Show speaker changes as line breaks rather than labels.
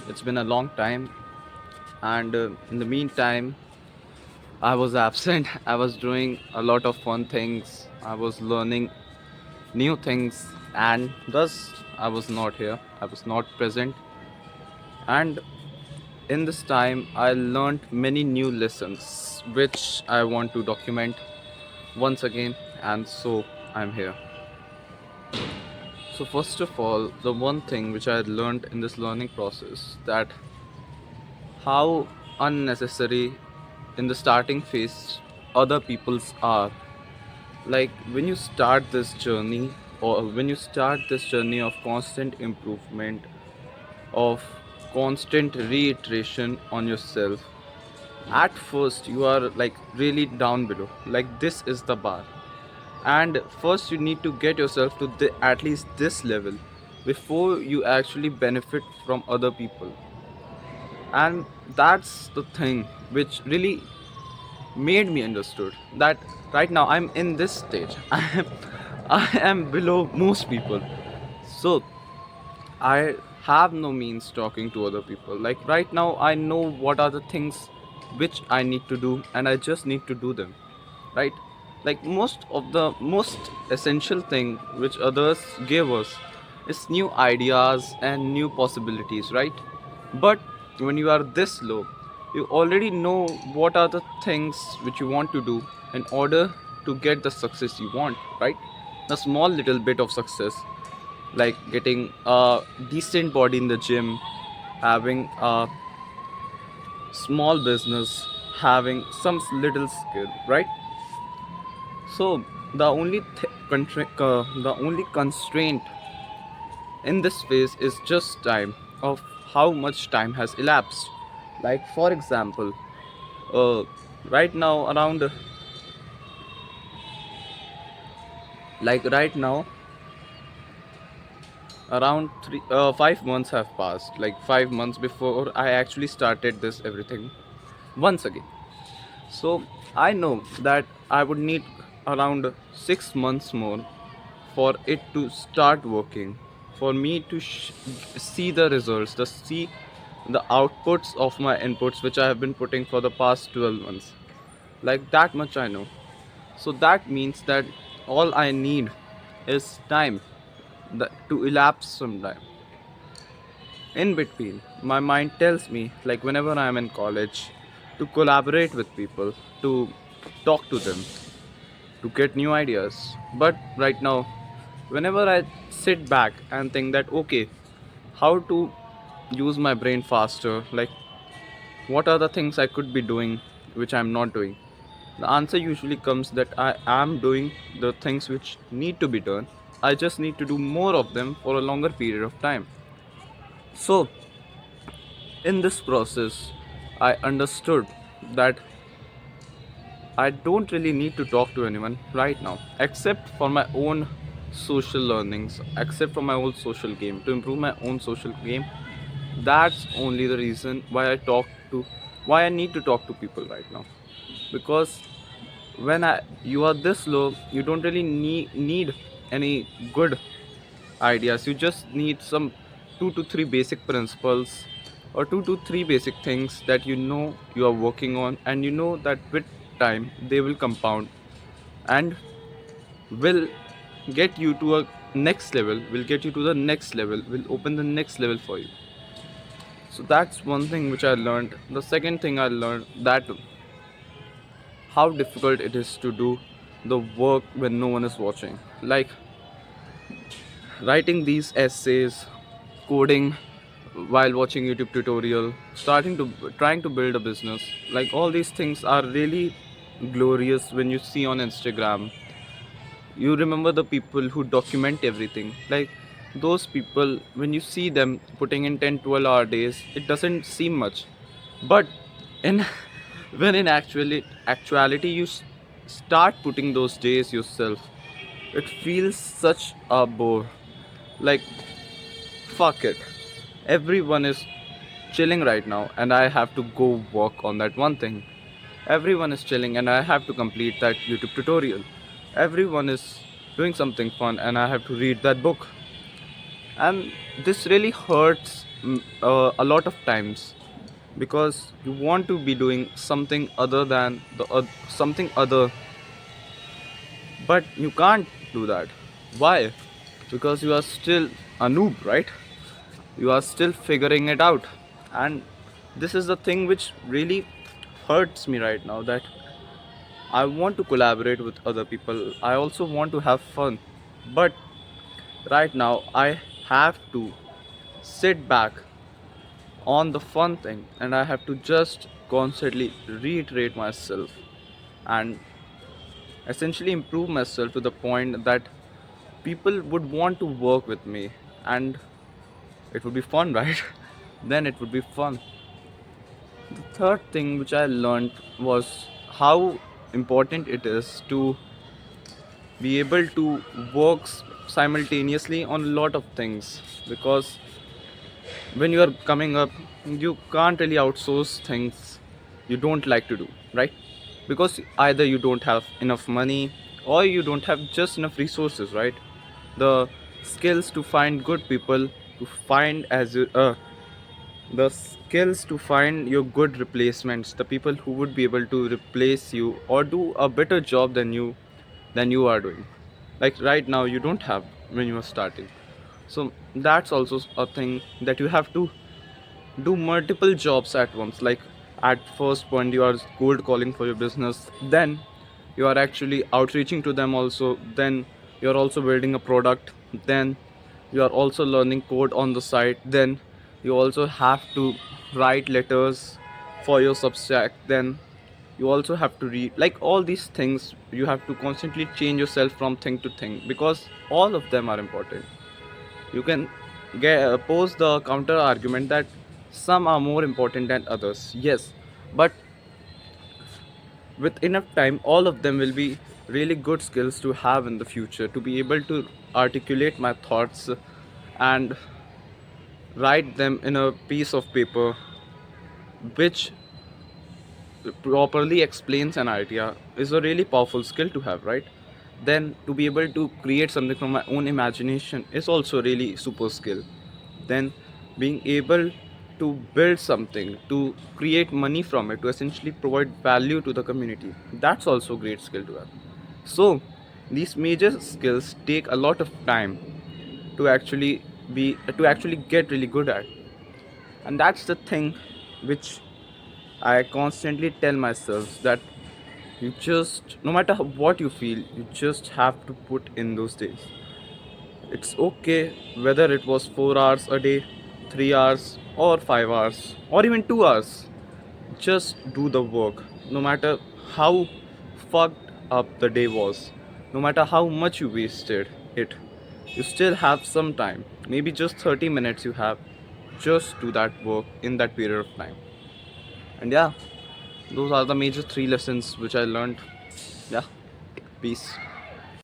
It's been a long time, and in the meantime, I was absent. I was doing a lot of fun things. I was learning new things, and thus I was not here. I was not present. And in this time, I learned many new lessons, which I want to document once again, and so I'm here. So, first of all, the one thing which I had learned in this learning process that how unnecessary in the starting phase other people's are. Like when you start this journey, or when you start this journey of constant improvement, of constant reiteration on yourself, at first you are like really down below, like this is the bar, and first you need to get yourself to at least this level before you actually benefit from other people. And that's the thing which really made me understood that right now I'm in this stage. I am below most people. So I have no means talking to other people. Like right now I know what are the things which I need to do, and I just need to do them, right? Like most of the most essential thing which others give us is new ideas and new possibilities, right? But when you are this low, you already know what are the things which you want to do in order to get the success you want, right? A small little bit of success, like getting a decent body in the gym, having a small business, having some little skill, right? So the only constraint in this phase is just time, of how much time has elapsed. Like for example, uh, right now around right now around 5 months have passed, like 5 months before I actually started this everything once again. So I know that I would need around 6 months more for it to start working, for me to see the results, to see the outputs of my inputs which I have been putting for the past 12 months. Like that much I know. So that means that all I need is time, to elapse some time. In between, my mind tells me, like whenever I am in college, to collaborate with people, to talk to them, to get new ideas. But right now, whenever I sit back and think that, okay, how to use my brain faster, like what are the things I could be doing which I'm not doing, the answer usually comes that I am doing the things which need to be done. I just need to do more of them for a longer period of time. So, in this process, I understood that I don't really need to talk to anyone right now, except for my own social learnings, except for my own social game, to improve my own social game. That's only the reason why I need to talk to people right now. Because you are this low, you don't really need any good ideas. You just need some 2 to 3 basic principles, or 2 to 3 basic things that you are working on, and you know that with time they will compound and will get you to a next level, will get you to the next level, will open the next level for you. So that's one thing which I learned. The second thing I learned, that how difficult it is to do the work when no one is watching. Like writing these essays, coding while watching YouTube tutorial, trying to build a business. Like all these things are really glorious when you see on Instagram. You remember the people who document everything. Like those people, when you see them putting in 10 12 hour days, it doesn't seem much. But in when in actuality you start putting those days yourself, it feels such a bore. Like fuck it, everyone is chilling right now and I have to go work on that one thing. Everyone is chilling and I have to complete that YouTube tutorial. Everyone is doing something fun and I have to read that book. And this really hurts a lot of times, because you want to be doing something other than something other, but you can't do that. Why? Because you are still a noob, right? You are still figuring it out. And this is the thing which really hurts me right now, that I want to collaborate with other people, I also want to have fun, but right now I have to sit back on the fun thing, and I have to just constantly reiterate myself and essentially improve myself to the point that people would want to work with me, and it would be fun, right? Then it would be fun. The third thing which I learned was how important it is to be able to work simultaneously on a lot of things, because when you are coming up, you can't really outsource things you don't like to do, right? Because either you don't have enough money, or you don't have just enough resources, right? The skills to find good people, to find as the skills to find your good replacements, the people who would be able to replace you or do a better job than you are doing, like right now you don't have when you are starting. So that's also a thing, that you have to do multiple jobs at once. Like, at first point you are cold calling for your business, then you are actually outreaching to them also, then you are also building a product, then you are also learning code on the side, then you also have to write letters for your Substack, then you also have to read, like all these things you have to constantly change yourself from thing to thing, because all of them are important. You can pose the counter argument that some are more important than others, yes, but with enough time all of them will be really good skills to have in the future, to be able to articulate my thoughts and write them in a piece of paper which properly explains an idea is a really powerful skill to have, right? Then to be able to create something from my own imagination is also really super skill. Then being able to build something, to create money from it, to essentially provide value to the community, that's also great skill to have. So these major skills take a lot of time to actually get really good at. And that's the thing which I constantly tell myself, that you just, no matter what you feel, you just have to put in those days. It's okay whether it was 4 hours a day, 3 hours, or 5 hours, or even 2 hours. Just do the work. No matter how fucked up the day was, no matter how much you wasted it, you still have some time. Maybe just 30 minutes you have. Just do that work in that period of time. And yeah, those are the major three lessons which I learned. Yeah, peace.